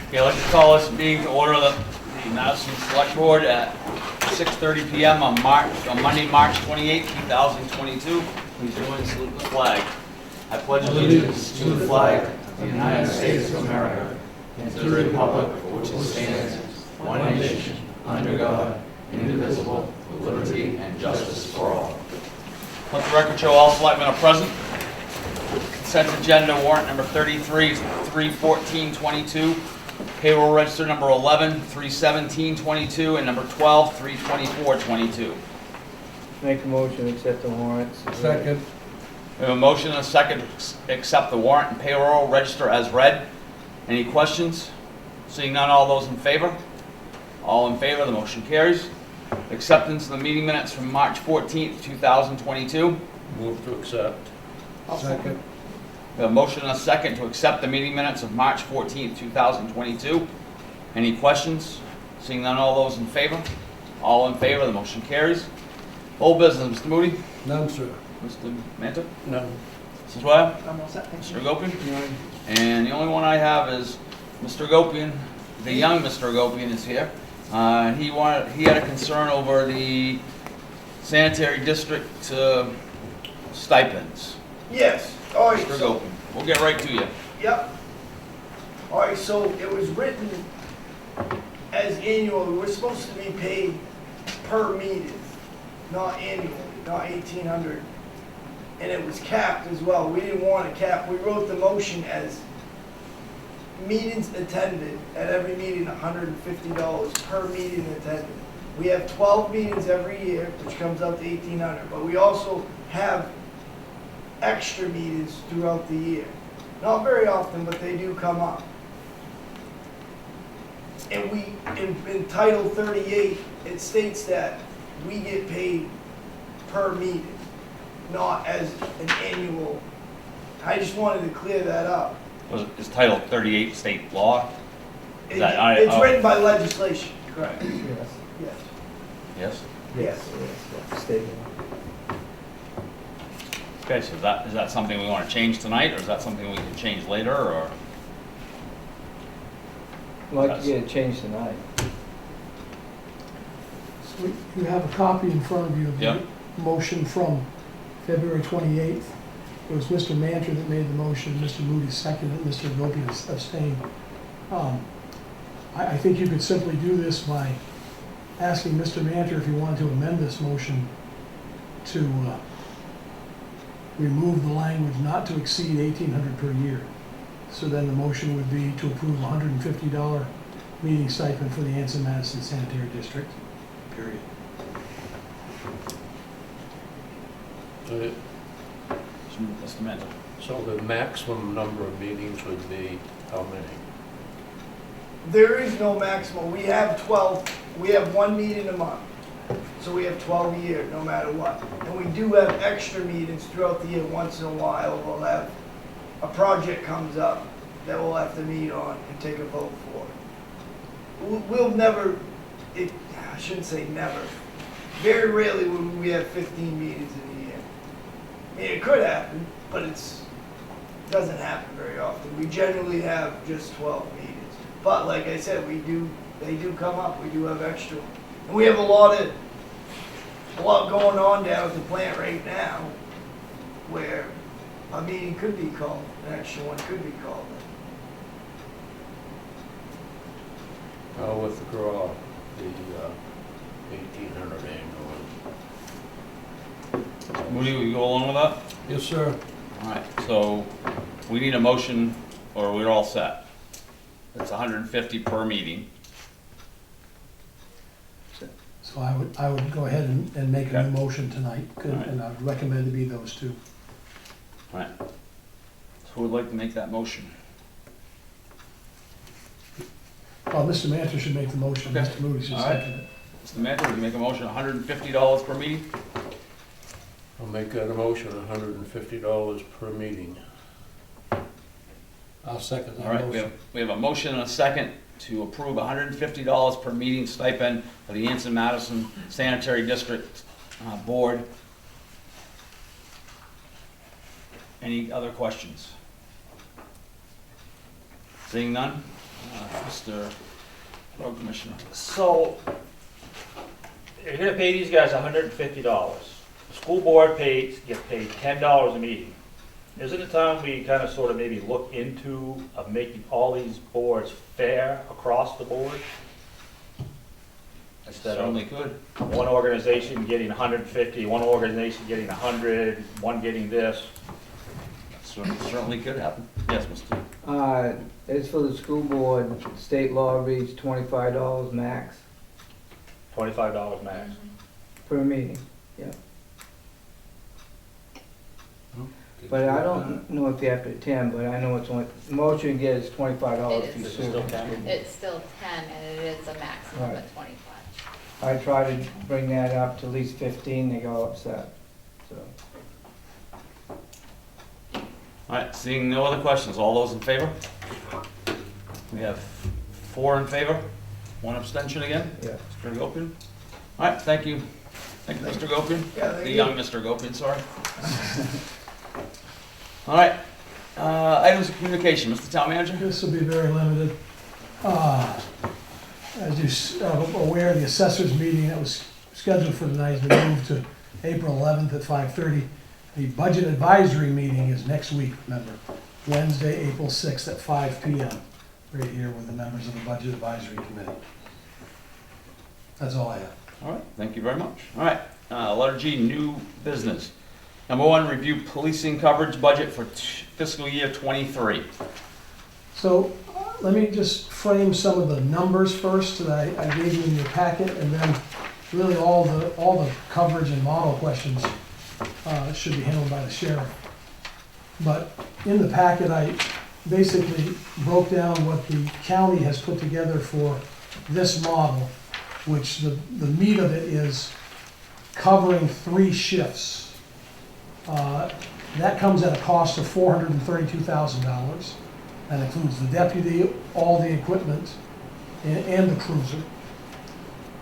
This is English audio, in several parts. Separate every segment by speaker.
Speaker 1: Okay, I'd like to call this meeting to order the Madison Select Board at 6:30 PM on Monday, March 28, 2022. Please join and salute the flag. I pledge allegiance to the flag of the United States of America and to the republic for which it stands, one nation, under God, indivisible, with liberty and justice for all. Let the record show all selectmen are present. Consent agenda warrant number 33, 3/14/22. Payroll register number 11, 3/17/22, and number 12, 3/24/22.
Speaker 2: Make a motion to accept the warrants.
Speaker 3: Second.
Speaker 1: We have a motion and a second to accept the warrant and payroll register as read. Any questions? Seeing none, all those in favor? All in favor, the motion carries. Acceptance of the meeting minutes from March 14th, 2022.
Speaker 3: Move to accept. Second.
Speaker 1: We have a motion and a second to accept the meeting minutes of March 14th, 2022. Any questions? Seeing none, all those in favor? All in favor, the motion carries. Old business, Mr. Moody?
Speaker 3: None, sir.
Speaker 1: Mr. Manta?
Speaker 3: None.
Speaker 1: Mrs. Dwyer?
Speaker 2: I'm all set, thank you.
Speaker 1: Mr. Gopian? And the only one I have is Mr. Gopian. The young Mr. Gopian is here. He had a concern over the sanitary district stipends.
Speaker 4: Yes, all right,
Speaker 1: Mr.
Speaker 4: so,
Speaker 1: Gopian, we'll get right to you.
Speaker 4: yep. All right, so it was written as annual, we're supposed to be paid per meeting, not annually, not 1,800. And it was capped as well, we didn't want a cap, we wrote the motion as meetings attended, at every meeting, $150 per meeting attended. We have 12 meetings every year, which comes out to 1,800, but we also have extra meetings throughout the year. Not very often, but they do come up. And we, in Title 38, it states that we get paid per meeting, not as an annual. I just wanted to clear that up.
Speaker 1: Is Title 38 state law?
Speaker 4: It's
Speaker 1: oh.
Speaker 4: written by legislation, correct?
Speaker 2: Yes,
Speaker 4: Yes.
Speaker 1: Yes?
Speaker 4: Yes.
Speaker 2: yes, state law.
Speaker 1: Okay, so is that something we want to change tonight, or is that something we can change later, or?
Speaker 2: I'd like to get it changed tonight.
Speaker 5: So you have a copy in front of you of
Speaker 1: Yep.
Speaker 5: the motion from February 28th. It was Mr. Manter that made the motion, Mr. Moody seconded it, Mr. Gopi abstained. I think you could simply do this by asking Mr. Manter if he wanted to amend this motion to remove the language not to exceed $1,800 per year. So then the motion would be to approve a $150 meeting stipend for the Anson-Madison Sanitary District, period.
Speaker 1: Mr. Manta?
Speaker 3: So the maximum number of meetings would be how many?
Speaker 4: There is no maximum. We have 12, we have one meeting a month. So we have 12 a year, no matter what. And we do have extra meetings throughout the year. Once in a while, we'll have, a project comes up that we'll have to meet on and take a vote for. We'll never, I shouldn't say never. Very rarely will we have 15 meetings in a year. I mean, it could happen, but it doesn't happen very often. We generally have just 12 meetings. But like I said, they do come up. We do have extra. And we have a lot going on down at the plant right now where a meeting could be called, an extra one could be called.
Speaker 3: I'll withdraw the 1,800 annually.
Speaker 1: Moody, will you go along with that?
Speaker 3: Yes, sir.
Speaker 1: All right, so we need a motion, or we're all set. It's 150 per meeting.
Speaker 5: So I would go ahead and make a
Speaker 1: Okay.
Speaker 5: new motion tonight, and I would recommend it be those two.
Speaker 1: All right. So who would like to make that motion?
Speaker 5: Well, Mr. Manter should make the motion,
Speaker 1: Okay.
Speaker 5: Mr. Moody should
Speaker 1: All right.
Speaker 5: second it.
Speaker 1: Mr. Manta, would you make a motion, $150 per meeting?
Speaker 3: I'll make that a motion, $150 per meeting. I'll second that
Speaker 1: All right,
Speaker 3: motion.
Speaker 1: we have a motion and a second to approve $150 per meeting stipend for the Anson-Madison Sanitary District Board. Any other questions? Seeing none? Mr. Road Commissioner.
Speaker 6: So, you're gonna pay these guys $150. The school board gets paid $10 a meeting. Isn't it time we kind of sort of maybe look into making all these boards fair across the board? Instead of
Speaker 1: Certainly could.
Speaker 6: one organization getting 150, one organization getting 100, one getting this.
Speaker 1: Certainly could happen. Yes, Mr.
Speaker 2: As for the school board, state law reads $25 max
Speaker 6: $25 max.
Speaker 2: per meeting, yeah. But I don't know if you have to attend, but I know it's only, the most you can get is $25 if you
Speaker 6: Is it
Speaker 2: sue.
Speaker 6: still 10?
Speaker 7: It's still 10 and it is a maximum
Speaker 2: Right.
Speaker 7: of 25.
Speaker 2: I try to bring that up to at least 15, they go upset, so.
Speaker 1: All right, seeing no other questions, all those in favor? We have 4 in favor, 1 abstention again.
Speaker 2: Yeah.
Speaker 1: Mr. Gopian? All right, thank you. Thank you, Mr. Gopian.
Speaker 4: Yeah, thank
Speaker 1: The
Speaker 4: you.
Speaker 1: young Mr. Gopian, sorry. All right, items of communication, Mr. Town Manager?
Speaker 5: This will be very limited. As you're aware, the assessors meeting that was scheduled for tonight has been moved to April 11th at 5:30. The budget advisory meeting is next week, remember, Wednesday, April 6th at 5 PM, right here with the members of the Budget Advisory Committee. That's all I have.
Speaker 1: All right, thank you very much. All right, letter G, new business. Number 1, review policing coverage budget for fiscal year '23.
Speaker 5: So let me just frame some of the numbers first that I gave you in your packet, and then really all the coverage and model questions should be handled by the sheriff. But in the packet, I basically broke down what the county has put together for this model, which the meat of it is covering 3 shifts. That comes at a cost of $432,000. That includes the deputy, all the equipment, and the cruiser.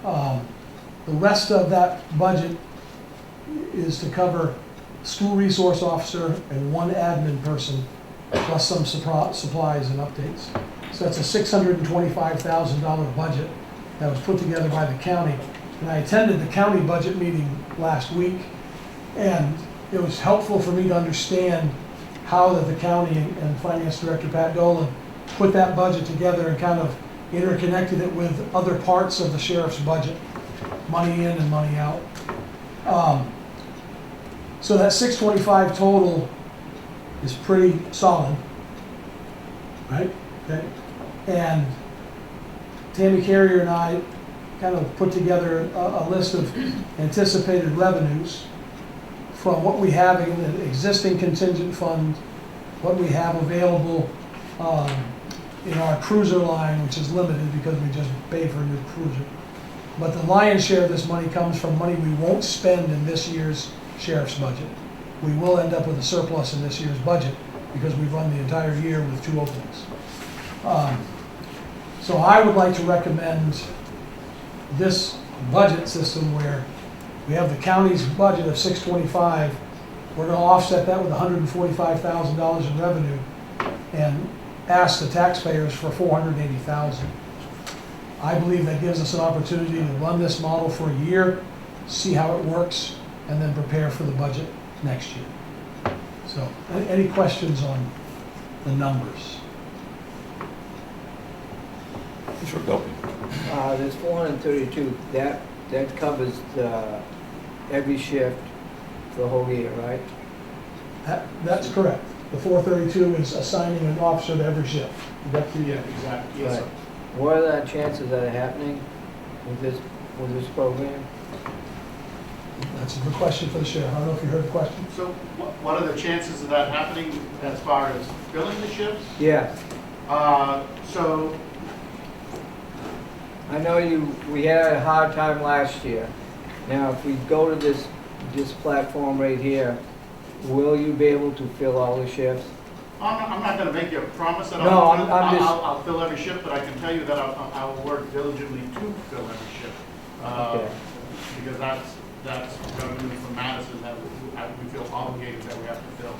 Speaker 5: The rest of that budget is to cover school resource officer and 1 admin person, plus some supplies and updates. So that's a $625,000 budget that was put together by the county. And I attended the county budget meeting last week, and it was helpful for me to understand how that the county and Finance Director Pat Dolan put that budget together and kind of interconnected it with other parts of the sheriff's budget, money in and money out. So that 625 total is pretty solid, right? Okay. And Tammy Carrier and I kind of put together a list of anticipated revenues from what we have in the existing contingent fund, what we have available in our cruiser line, which is limited because we just paid for a new cruiser. But the lion's share of this money comes from money we won't spend in this year's sheriff's budget. We will end up with a surplus in this year's budget because we've run the entire year with 2 openings. So I would like to recommend this budget system where we have the county's budget of 625. We're gonna offset that with $145,000 in revenue and ask the taxpayers for $480,000. I believe that gives us an opportunity to run this model for a year, see how it works, and then prepare for the budget next year. So, any questions on the numbers?
Speaker 1: Mr. Gopian?
Speaker 2: There's 432, that covers every shift for the whole year, right?
Speaker 5: That's correct. The 432 is assigning an officer to every shift.
Speaker 8: Yeah, exactly, yes, sir.
Speaker 2: Right. What are the chances that are happening with this program?
Speaker 5: That's a good question for the sheriff. I don't know if you heard the question.
Speaker 8: So what are the chances of that happening as far as filling the shifts?
Speaker 2: Yeah,
Speaker 8: So,
Speaker 2: I know we had a hard time last year. Now, if we go to this platform right here, will you be able to fill all the shifts?
Speaker 8: I'm not gonna make you a promise that
Speaker 2: No, I'm just-
Speaker 8: I'll fill every shift, but I can tell you that I will work diligently to fill every shift.
Speaker 2: Okay.
Speaker 8: Because that's revenue from Madison that we feel obligated that we have to fill.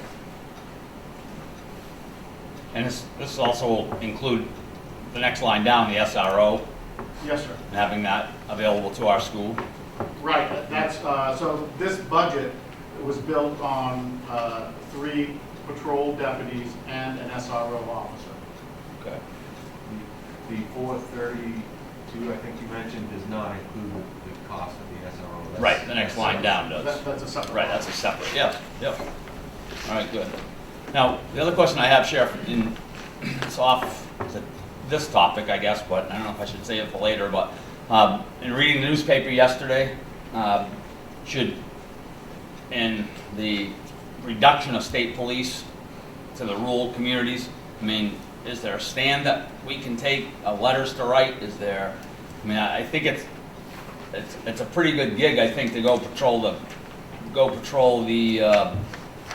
Speaker 1: And this also will include the next line down, the SRO,
Speaker 8: Yes, sir.
Speaker 1: and having that available to our school.
Speaker 8: Right, that's, so this budget was built on 3 patrol deputies and an SRO officer.
Speaker 1: Okay.
Speaker 9: The 432, I think you mentioned, does not include the cost of the SRO. That's-
Speaker 1: Right, the next line down does.
Speaker 8: That's a separate.
Speaker 1: Right, that's a separate, yeah, yep. All right, good. Now, the other question I have, Sheriff, it's off this topic, I guess, but I don't know if I should save it for later, but in reading the newspaper yesterday, in the reduction of state police to the rural communities, I mean, is there a stand that we can take, letters to write? Is there, I mean, I think it's a pretty good gig, I think, to go patrol the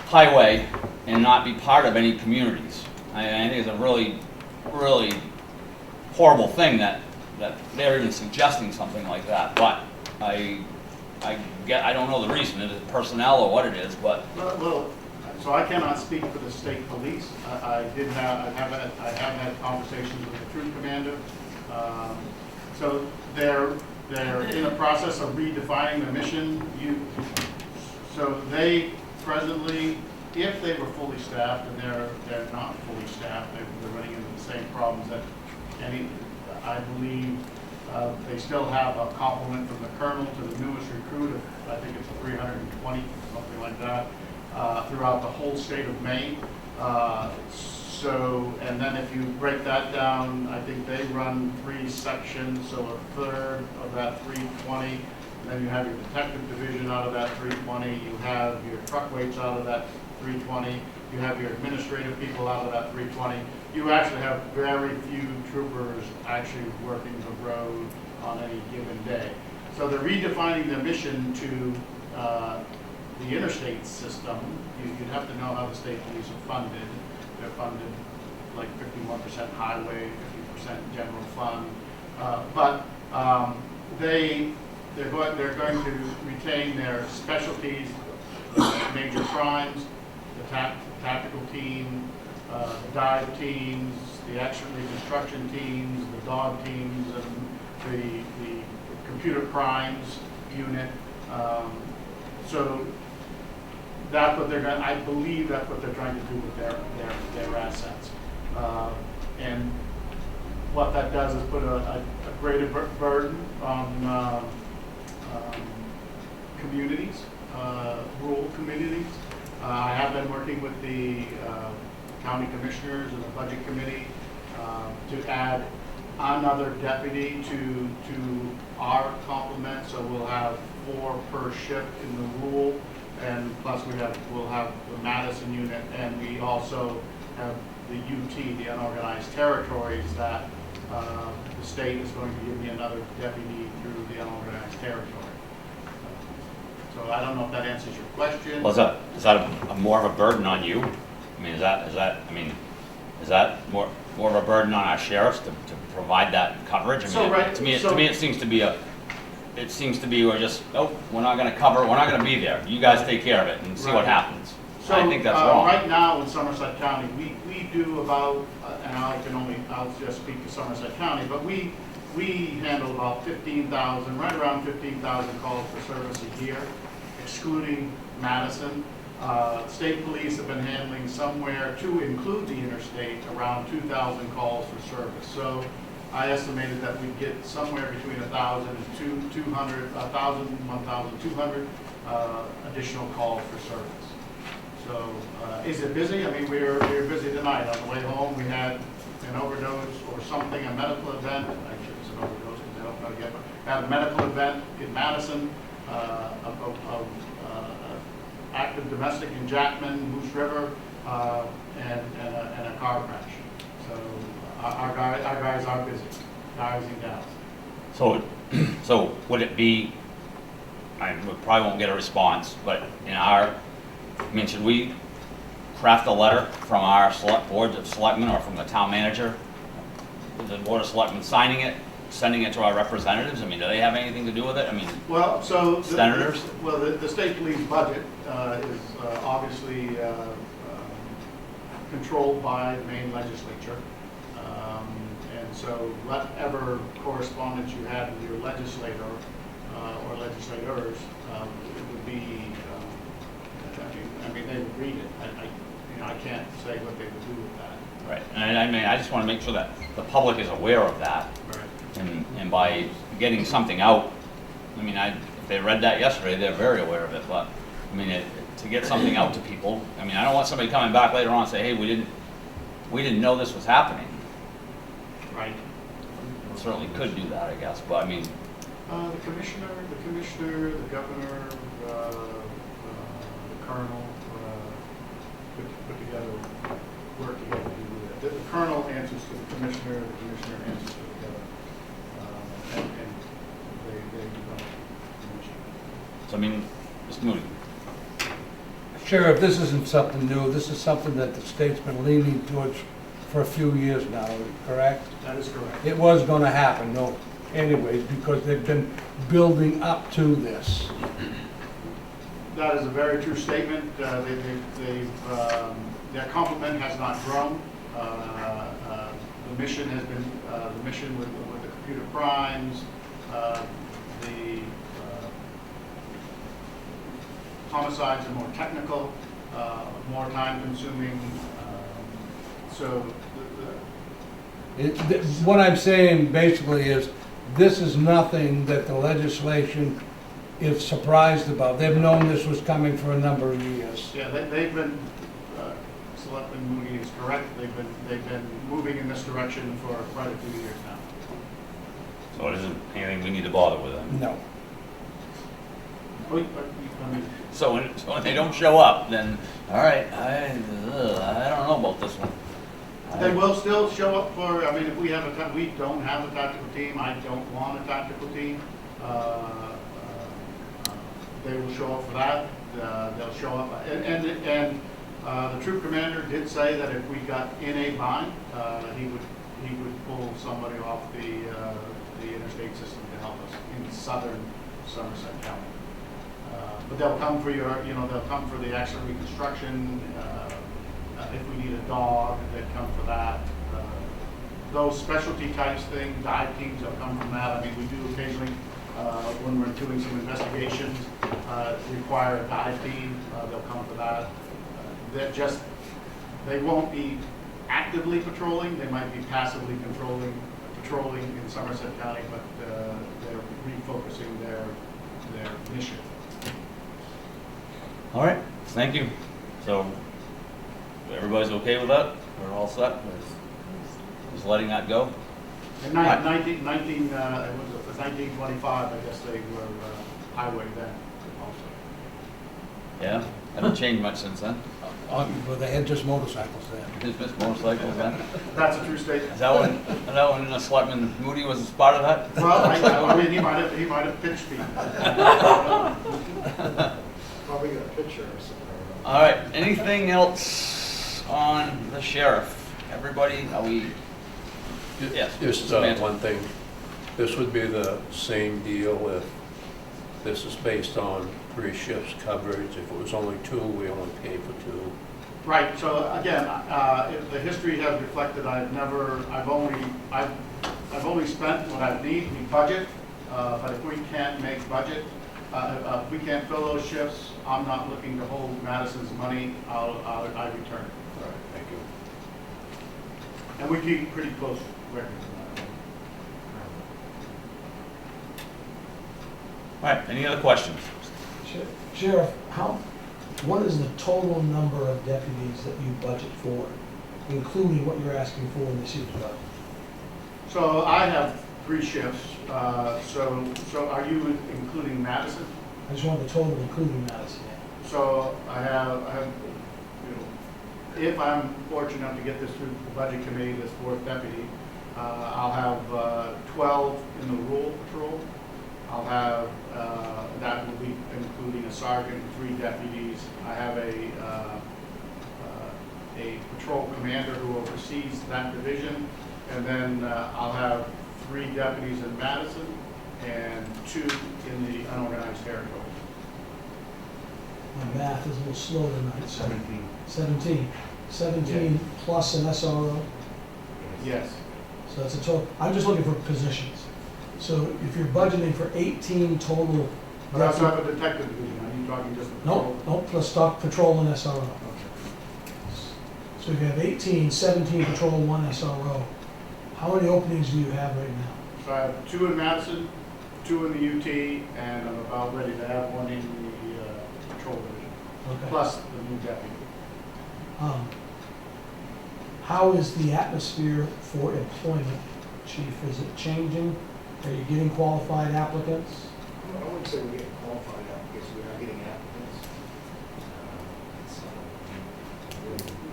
Speaker 1: highway and not be part of any communities. I think it's a really, really horrible thing that they're even suggesting something like that. But I don't know the reason. Is it personnel or what it is? But
Speaker 8: Well, so I cannot speak for the state police. I have had conversations with the troop commander. So they're in the process of redefining the mission. So they presently, if they were fully staffed, and they're not fully staffed, they're running into the same problems that I believe they still have a complement from the colonel to the newest recruit of, I think it's 320, something like that, throughout the whole state of Maine. So, and then if you break that down, I think they run 3 sections, so a third of that 320. Then you have your detective division out of that 320. You have your truck weights out of that 320. You have your administrative people out of that 320. You actually have very few troopers actually working the road on any given day. So they're redefining the mission to the interstate system. You'd have to know how the state police are funded. They're funded like 51% highway, 50% general fund. But they're going to retain their specialties, major crimes, the tactical team, the dive teams, the action reconstruction teams, the dog teams, and the computer crimes unit. So that's what they're going. I believe that's what they're trying to do with their assets. And what that does is put a greater burden on communities, rural communities. I have been working with the county commissioners and the budget committee to add another deputy to our complement. So we'll have 4 per shift in the rural, and plus we'll have the Madison unit, and we also have the UT, the unorganized territories, that the state is going to give me another deputy through the unorganized territory. So I don't know if that answers your question.
Speaker 1: well, is that a more of a burden on you? I mean, is that more of a burden on our sheriffs to provide that coverage? I mean,
Speaker 8: So, right,
Speaker 1: to me, it seems to be we're just, we're not going to cover, we're not going to be there. You guys take care of it and see what
Speaker 8: Right.
Speaker 1: happens.
Speaker 8: So,
Speaker 1: I think that's wrong.
Speaker 8: right now in Somerset County, we do about, and I'll just speak to Somerset County, but we handle about 15,000, right around 15,000 calls for service a year, excluding Madison. State police have been handling somewhere, to include the interstate, around 2,000 calls for service. So I estimated that we'd get somewhere between 1,000 and 200, 1,200 additional calls for service. So is it busy? I mean, we were busy tonight. On the way home, we had an overdose or something, a medical event. I shouldn't say overdose because I don't know yet, but we had a medical event in Madison, of active domestic in Jackman, Moose River, and a car crash. So our guys are busy, guys and gals.
Speaker 1: So would it be, we probably won't get a response, but should we craft a letter from our select board of selectmen or from the town manager, the board of selectmen signing it, sending it to our representatives? I mean, do they have anything to do with it? I mean,
Speaker 8: Well, so
Speaker 1: senators?
Speaker 8: The state police budget is obviously controlled by the Maine legislature, and And so whatever correspondence you had with your legislator or legislators, it would be, I mean, they would read it. I can't say what they would do with that.
Speaker 1: Right, and I mean, I just want to make sure that the public is aware of that.
Speaker 8: Right.
Speaker 1: And by getting something out, I mean, if they read that yesterday, they're very aware of it, but, I mean, to get something out to people, I mean, I don't want somebody coming back later on and say, hey, we didn't know this was happening.
Speaker 8: Right.
Speaker 1: Certainly could do that, I guess, but I mean,
Speaker 8: The commissioner, the governor, the colonel, put together, work together to do that. The colonel answers to the commissioner answers to the governor, and they develop the commission.
Speaker 1: so I mean, Mr. Moody.
Speaker 3: Sheriff, this isn't something new, this is something that the state's been leaning towards for a few years now, correct?
Speaker 8: That is correct.
Speaker 3: It was gonna happen, no, anyways, because they've been building up to this.
Speaker 8: That is a very true statement. Their complement has not grown. The mission has been, the mission with the computer crimes, the homicides are more technical, more time consuming. So
Speaker 3: What I'm saying basically is, this is nothing that the legislation is surprised about. They've known this was coming for a number of years.
Speaker 8: yeah, they've been, Selectman Mooney is correct. They've been moving in this direction for quite a few years now.
Speaker 1: So it isn't anything we need to bother with then?
Speaker 3: No.
Speaker 8: I mean,
Speaker 1: So when they don't show up, then, all right, I don't know about this one.
Speaker 8: they will still show up for, I mean, if we have we don't have a tactical team, I don't want a tactical team. They will show up for that. They'll show up, and the troop commander did say that if we got in a bind, he would pull somebody off the interstate system to help us in southern Somerset County. But they'll come for they'll come for the actual reconstruction. If we need a dog, they'd come for that. Those specialty types things, dive teams, they'll come from that. I mean, we do occasionally, when we're doing some investigations, require a dive team, they'll come for that. They won't be actively patrolling, they might be passively patrolling in Somerset County, but they're refocusing their mission.
Speaker 1: All right, thank you. So, everybody's okay with that? We're all set? Just letting that go?
Speaker 8: In 1925, I guess they were highway then also.
Speaker 1: Yeah? Haven't changed much since then?
Speaker 3: But they had just motorcycles then.
Speaker 1: Just motorcycles then?
Speaker 8: That's a true statement.
Speaker 1: Is that when Selectman Moody was part of that?
Speaker 8: Well, I mean, he might have pitched me.
Speaker 9: Probably got a picture or something.
Speaker 1: All right, anything else on the sheriff? Everybody, are we? Yes.
Speaker 3: Just
Speaker 1: Mr. Manson.
Speaker 3: one thing, this would be the same deal if this is based on 3 shifts coverage. If it was only 2, we only pay for 2.
Speaker 8: Right, so again, the history has reflected I've only spent what I need, we budget, but if we can't make budget, if we can't fill those shifts, I'm not looking to hold Madison's money, I return it.
Speaker 3: All right, thank you.
Speaker 8: And we keep pretty close records on that.
Speaker 1: All right, any other questions?
Speaker 5: Sheriff, what is the total number of deputies that you budget for, including what you're asking for in this year's budget?
Speaker 8: So I have 3 shifts, so are you including Madison?
Speaker 5: I just want the total including Madison.
Speaker 8: So I have, if I'm fortunate enough to get this through the budget committee, this 4th deputy, I'll have 12 in the rural patrol. I'll have, that will be including a sergeant, 3 deputies. I have a patrol commander who oversees that division. And then I'll have 3 deputies in Madison and 2 in the unorganized territory.
Speaker 5: My math is a little slow tonight.
Speaker 9: 17.
Speaker 5: 17 plus an SRO.
Speaker 8: Yes.
Speaker 5: So that's a total, I'm just looking for positions. So if you're budgeting for 18 total.
Speaker 8: But I also have a detective division, are you talking just the
Speaker 5: No,
Speaker 8: patrol?
Speaker 5: no, plus stock patrol and SRO.
Speaker 8: Okay.
Speaker 5: So if you have 18, 17 patrol, 1 SRO, how many openings do you have right now?
Speaker 8: So I have 2 in Madison, 2 in the UT, and I'm about ready to have 1 in the patrol division,
Speaker 5: Okay.
Speaker 8: plus the new deputy.
Speaker 5: How is the atmosphere for employment, chief? Is it changing? Are you getting qualified applicants?
Speaker 10: I wouldn't say we're getting qualified applicants, we're not getting applicants.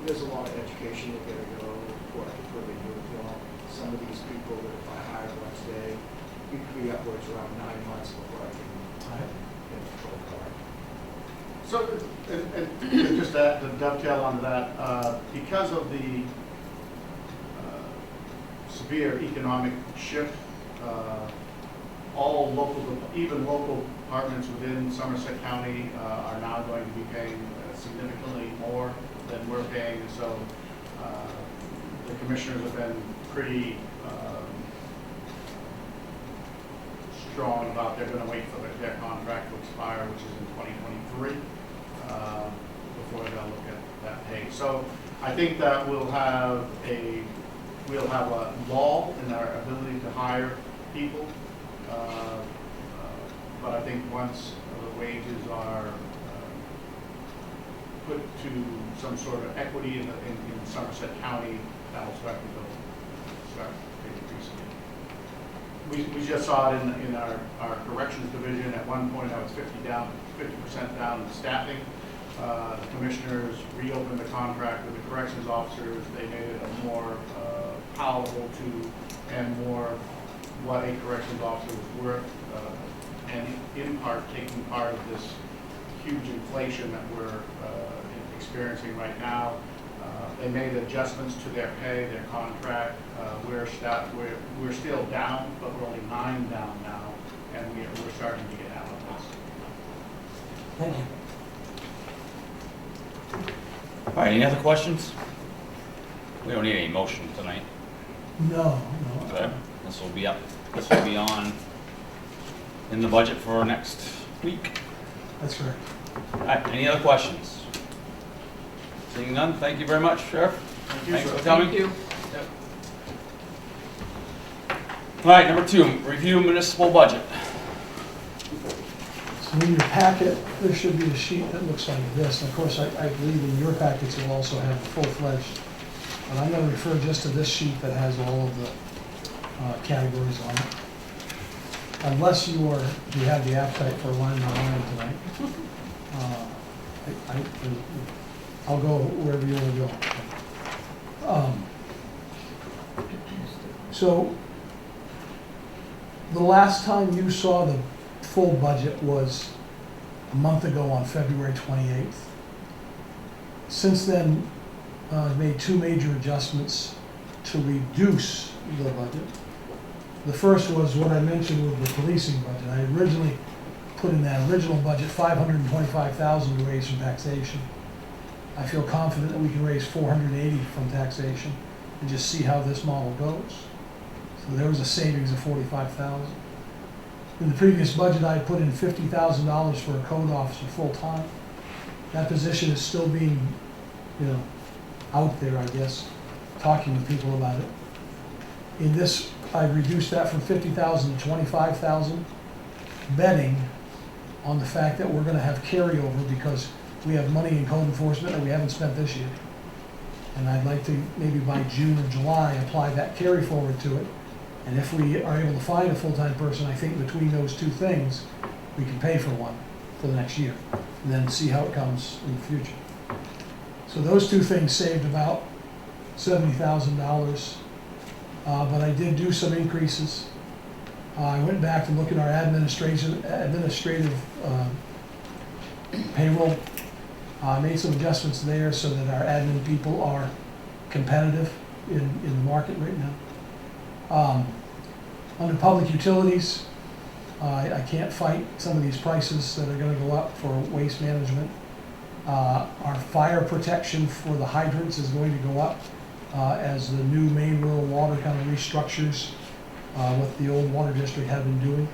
Speaker 10: There's a lot of education that gotta go before I can put in uniform. Some of these people that if I hired one today, it could be upwards around 9 months before I can get a patrol car.
Speaker 8: So, and just to dovetail on that, because of the severe economic shift, all local, even local departments within Somerset County are now going to be paying significantly more than we're paying. So the commissioners have been pretty strong about they're going to wait for their contract to expire, which is in 2023, before they'll look at that pay. So I think that we'll have a lull in our ability to hire people. But I think once the wages are put to some sort of equity in Somerset County, that will start increasing. We just saw it in our corrections division. At one point, I was 50% down in staffing. The commissioners reopened the contract with the corrections officers. They made it a more palatable to and more what a corrections officer was worth, and in part taking part of this huge inflation that we're experiencing right now. They made adjustments to their pay, their contract. We're still down, but we're only 9 down now, and we're starting to get out of this.
Speaker 5: Thank you.
Speaker 1: All right, any other questions? We don't need any motion tonight.
Speaker 5: No.
Speaker 1: Okay. This will be on in the budget for next week.
Speaker 5: That's right.
Speaker 1: All right, any other questions? Seeing none, thank you very much, Sheriff.
Speaker 8: Thank you,
Speaker 1: Thanks
Speaker 8: sir.
Speaker 1: for coming. All right, number 2, review municipal budget.
Speaker 5: So in your packet, there should be a sheet that looks like this. And of course, I believe in your packets you'll also have full-fledged. But I'm going to refer just to this sheet that has all of the categories on it. Unless you have the appetite for a line by line tonight. I'll go wherever you want to go. So the last time you saw the full budget was a month ago on February 28th. Since then, I've made 2 major adjustments to reduce the budget. The first was what I mentioned with the policing budget. I originally put in that original budget $525,000 to raise from taxation. I feel confident that we can raise $480 from taxation and just see how this model goes. So there was a savings of $45,000. In the previous budget, I had put in $50,000 for a code officer full-time. That position is still being, out there, I guess, talking to people about it. In this, I've reduced that from $50,000 to $25,000, betting on the fact that we're going to have carryover because we have money in code enforcement that we haven't spent this year. And I'd like to maybe by June or July apply that carry forward to it. And if we are able to find a full-time person, I think between those 2 things, we can pay for one for the next year and then see how it comes in the future. So those 2 things saved about $70,000. But I did do some increases. I went back to look at our administrative payroll. Made some adjustments there so that our admin people are competitive in the market right now. Under public utilities, I can't fight some of these prices that are going to go up for waste management. Our fire protection for the hydrants is going to go up as the new main rural water kind of restructures what the old water district had been doing.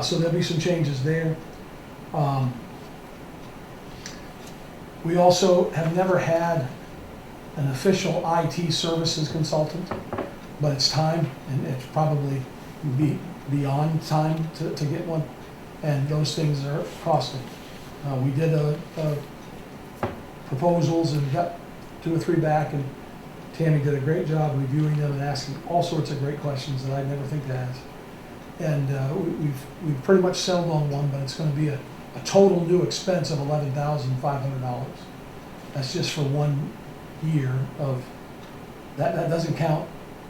Speaker 5: So there'll be some changes there. We also have never had an official IT services consultant, but it's time, and it's probably beyond time to get one, and those things are costing. We did proposals and got 2 or 3 back, and Tammy did a great job reviewing them and asking all sorts of great questions that I'd never think to ask. And we've pretty much settled on one, but it's going to be a total new expense of $11,500. That's just for 1 year of, that doesn't count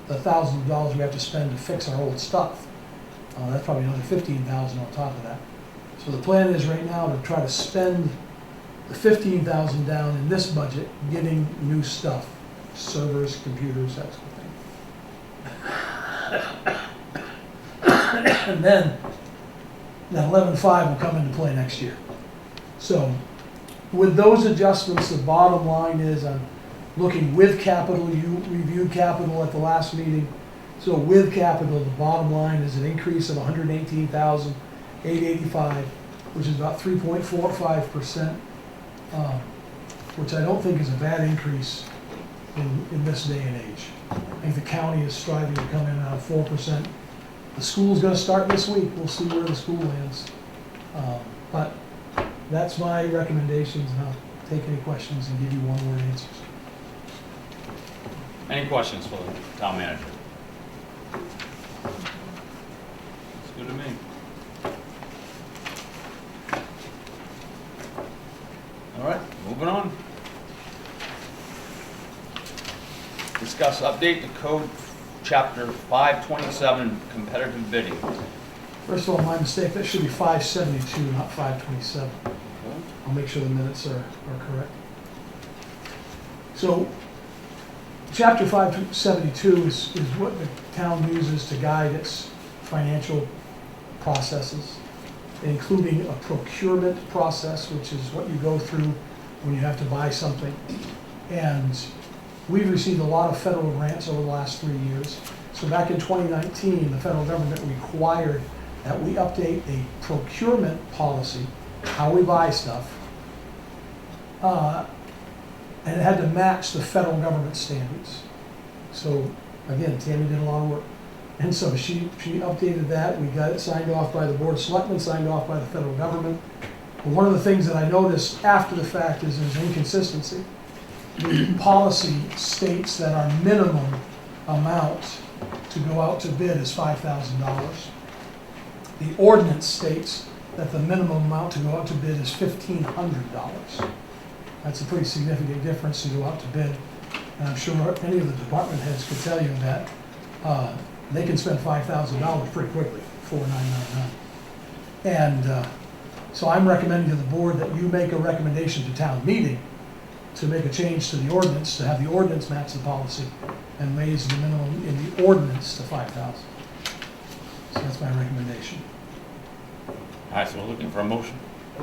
Speaker 5: the thousands of dollars we have to spend to fix our old stuff. That's probably another $15,000 on top of that. So the plan is right now to try to spend the $15,000 down in this budget getting new stuff, servers, computers, that sort of thing. And then that 11.5 will come into play next year. So with those adjustments, the bottom line is I'm looking with capital. You reviewed capital at the last meeting. So with capital, the bottom line is an increase of $118,885, which is about 3.45%, which I don't think is a bad increase in this day and age. I think the county is striving to come in around 4%. The school's going to start this week. We'll see where the school lands. But that's my recommendations, and I'll take any questions and give you one-word answers.
Speaker 1: Any questions for the town manager? It's good to me. All right, moving on. Discuss update the code chapter 527 competitive bidding.
Speaker 5: First of all, my mistake. That should be 572, not 527. I'll make sure the minutes are correct. So, Chapter 572 is what the town uses to guide its financial processes, including a procurement process, which is what you go through when you have to buy something. And we've received a lot of federal grants over the last 3 years. So back in 2019, the federal government required that we update a procurement policy, how we buy stuff, and it had to match the federal government standards. So again, Tammy did a lot of work. And so she updated that. We got it signed off by the Board of Selectmen, signed off by the federal government. But one of the things that I noticed after the fact is there's inconsistency. The policy states that our minimum amount to go out to bid is $5,000. The ordinance states that the minimum amount to go out to bid is $1,500. That's a pretty significant difference to go out to bid. And I'm sure any of the department heads could tell you that they can spend $5,000 pretty quickly, $4,999. And so I'm recommending to the board that you make a recommendation to town meeting to make a change to the ordinance, to have the ordinance match the policy and raise the minimum in the ordinance to $5,000. So that's my recommendation.
Speaker 1: All right, so we're looking for a motion.
Speaker 2: I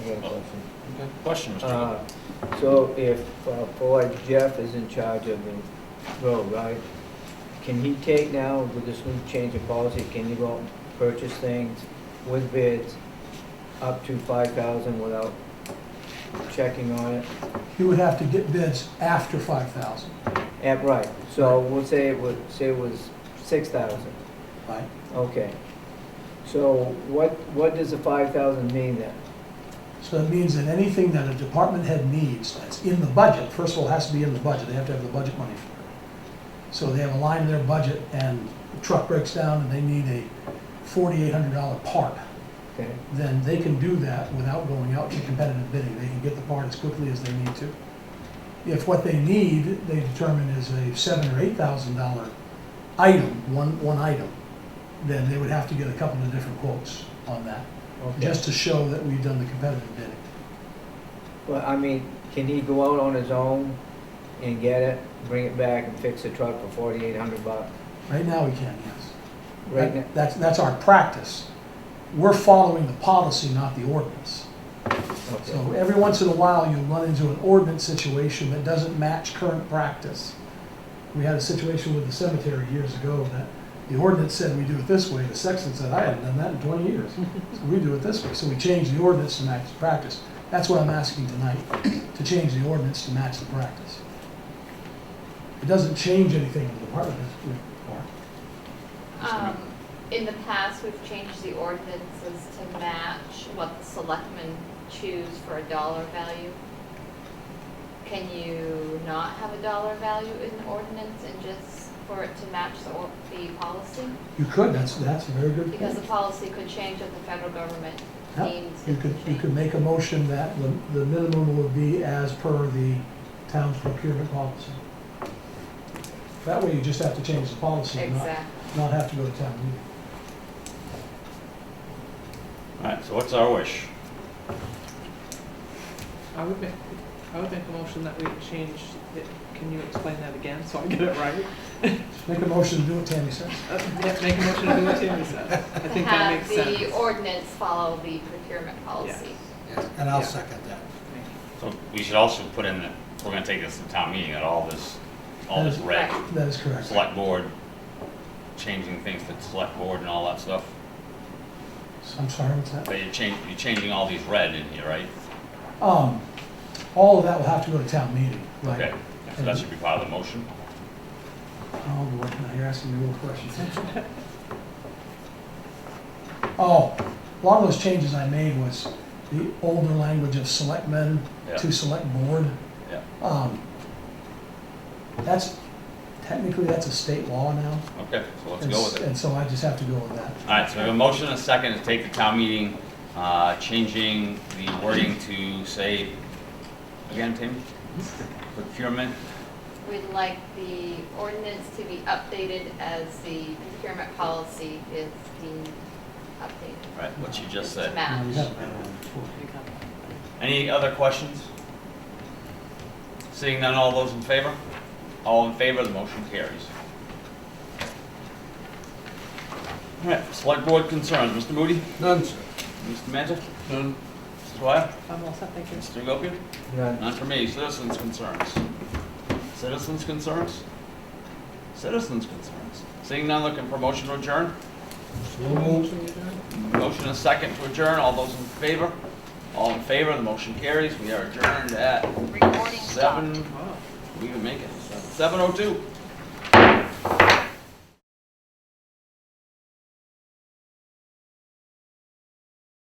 Speaker 2: got a question.
Speaker 1: Okay. Question, Mr. Goode.
Speaker 2: So if, for like Jeff is in charge of the road, right? Can he take now, with this new change of policy, can you go out and purchase things with bids up to $5,000 without checking on it?
Speaker 5: You would have to get bids after $5,000.
Speaker 2: Right, so we'll say it was $6,000.
Speaker 5: Right.
Speaker 2: Okay. So what does the $5,000 mean then?
Speaker 5: So that means that anything that a department head needs that's in the budget, first of all, it has to be in the budget. They have to have the budget money for it. So they have a line in their budget and the truck breaks down and they need a $4,800 part.
Speaker 2: Okay.
Speaker 5: Then they can do that without going out to competitive bidding. They can get the part as quickly as they need to. If what they need, they determine is a $7,000 or $8,000 item, one item, then they would have to get a couple of different quotes on that,
Speaker 2: Okay.
Speaker 5: just to show that we've done the competitive bidding.
Speaker 2: Well, I mean, can he go out on his own and get it, bring it back and fix the truck for $4,800?
Speaker 5: Right now we can, yes.
Speaker 2: Right now?
Speaker 5: That's our practice. We're following the policy, not the ordinance. So
Speaker 2: Okay.
Speaker 5: every once in a while, you run into an ordinance situation that doesn't match current practice. We had a situation with the cemetery years ago that the ordinance said we do it this way, the sexton said, I haven't done that in 20 years. So we do it this way, so we changed the ordinance to match the practice. That's what I'm asking tonight, to change the ordinance to match the practice. It doesn't change anything in the department.
Speaker 7: In the past, we've changed the ordinances to match what the selectmen choose for a dollar value. Can you not have a dollar value in the ordinance and just for it to match the policy?
Speaker 5: You could, that's a very good
Speaker 7: Because the
Speaker 5: point.
Speaker 7: policy could change if the federal government
Speaker 5: Yeah,
Speaker 7: deems
Speaker 5: You
Speaker 7: it
Speaker 5: could,
Speaker 7: to
Speaker 5: you
Speaker 7: change.
Speaker 5: could make a motion that the minimum would be as per the town's procurement policy. That way you just have to change the policy,
Speaker 7: Exactly.
Speaker 5: not have to go to town meeting.
Speaker 1: All right, so what's our wish?
Speaker 11: I would make a motion that we change it. Can you explain that again so I get it right?
Speaker 5: Just make a motion to do what Tammy says.
Speaker 11: Yeah, make a motion to do what Tammy said. I
Speaker 7: To
Speaker 11: think that makes
Speaker 7: have the
Speaker 11: sense.
Speaker 7: ordinance follow the procurement policy.
Speaker 3: And I'll
Speaker 11: Yeah.
Speaker 3: second that.
Speaker 1: So we should also put in that, we're gonna take this to town meeting, that all this red,
Speaker 7: Right.
Speaker 5: That is correct.
Speaker 1: select board, changing things to select board and all that stuff.
Speaker 5: I'm sorry, what's that?
Speaker 1: But you're changing all these red in here, right?
Speaker 5: All of that will have to go to town meeting, right?
Speaker 1: Okay, so that should be part of the motion.
Speaker 5: Oh, boy, now you're asking me real questions. Oh, a lot of those changes I made was the older language of selectmen
Speaker 1: Yeah.
Speaker 5: to select board.
Speaker 1: Yeah.
Speaker 5: Technically, that's a state law now.
Speaker 1: Okay, so let's go with it.
Speaker 5: And so I just have to go with that.
Speaker 1: All right, so we have a motion and a second to take the town meeting, changing the wording to say, again, Tim? Procurement,
Speaker 7: We'd like the ordinance to be updated as the procurement policy is deemed updated.
Speaker 1: right, what you just
Speaker 7: To
Speaker 1: said.
Speaker 5: Now, you
Speaker 7: match.
Speaker 5: have that one before.
Speaker 1: Any other questions? Seeing none, all those in favor? All in favor, the motion carries. All right, select board concerns, Mr. Moody?
Speaker 3: None, sir.
Speaker 1: Mr. Manta?
Speaker 3: None.
Speaker 1: Mrs. Dwyer?
Speaker 11: I'm all set, thank you.
Speaker 1: Mr. Gopio?
Speaker 2: None.
Speaker 1: None for me. Citizens' concerns. Citizens' concerns? Citizens' concerns. Seeing none, looking for motion to adjourn?
Speaker 3: So moved.
Speaker 1: Motion and a second to adjourn. All those in favor? All in favor, the motion carries. We are adjourned at
Speaker 7: Recording stopped.
Speaker 1: 7, we can make it, 7:02.